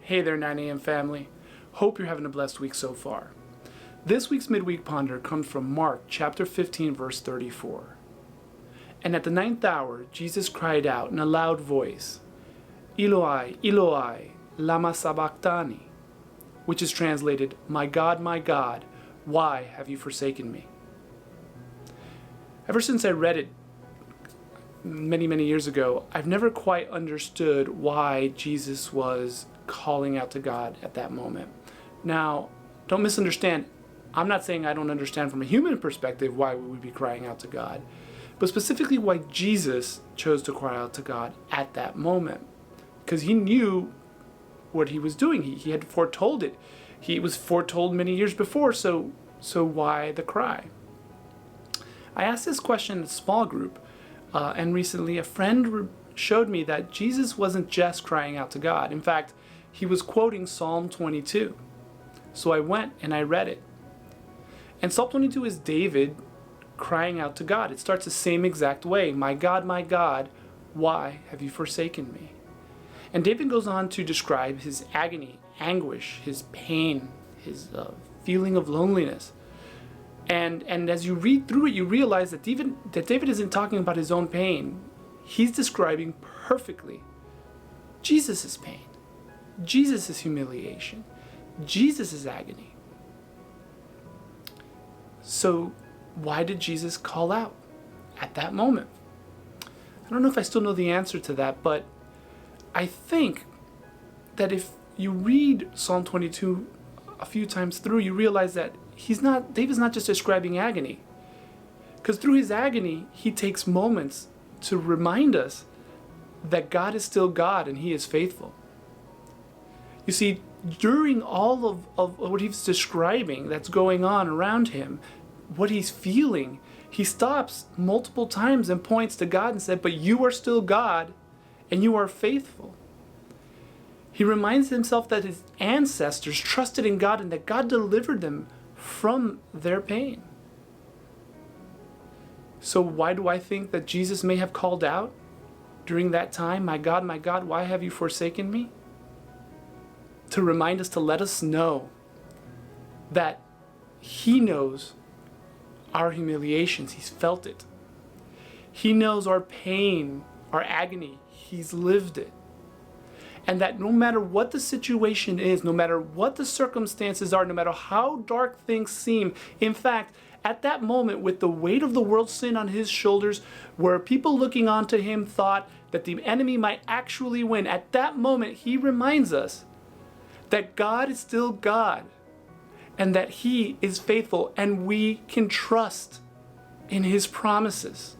Hey there, 9 a.m. family. Hope you're having a blessed week so far. This week's Midweek Ponder comes from Mark chapter 15, verse 34. And at the 9th hour, Jesus cried out in a loud voice, Eloi, Eloi, lama sabachthani, which is translated, my God, why have you forsaken me? Ever since I read it many years ago, I've never quite understood why Jesus was calling out to God at that moment. Now, don't misunderstand. I'm not saying I don't understand from a human perspective why we would be crying out to God, but specifically why Jesus chose to cry out to God at that moment. Because he knew what he was doing. He had foretold it. He was foretold many years before, so why the cry? I asked this question in a small group, and recently a friend showed me that Jesus wasn't just crying out to God. In fact, he was quoting Psalm 22. So I went and I read it. And Psalm 22 is David crying out to God. It starts the same exact way. My God, why have you forsaken me? And David goes on to describe his agony, anguish, his pain, his feeling of loneliness. And as you read through it, you realize that David isn't talking about his own pain. He's describing perfectly Jesus' pain, Jesus' humiliation, Jesus' agony. So why did Jesus call out at that moment? I don't know if I still know the answer to that, but I think that if you read Psalm 22 a few times through, you realize that David's not just describing agony. Because through his agony, he takes moments to remind us that God is still God and he is faithful. You see, during all of what he's describing that's going on around him, what he's feeling, he stops multiple times and points to God and said, but you are still God and you are faithful. He reminds himself that his ancestors trusted in God and that God delivered them from their pain. So why do I think that Jesus may have called out during that time, my God, why have you forsaken me? To remind us, to let us know that he knows our humiliations. He's felt it. He knows our pain, our agony. He's lived it. And that no matter what the situation is, no matter what the circumstances are, no matter how dark things seem, in fact, at that moment, with the weight of the world's sin on his shoulders, where people looking onto him thought that the enemy might actually win, at that moment, he reminds us that God is still God and that he is faithful and we can trust in his promises.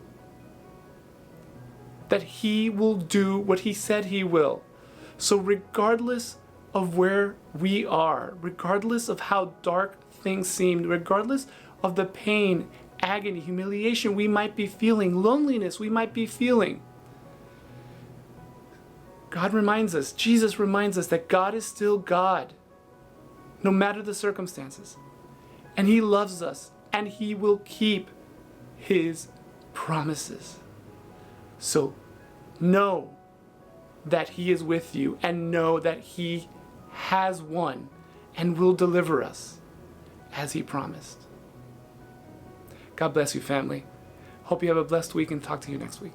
That he will do what he said he will. So regardless of where we are, regardless of how dark things seem, regardless of the pain, agony, humiliation we might be feeling, loneliness we might be feeling, God reminds us, Jesus reminds us that God is still God, no matter the circumstances. And he loves us, and he will keep his promises. So know that he is with you, and know that he has won and will deliver us as he promised. God bless you, family. Hope you have a blessed week, and talk to you next week.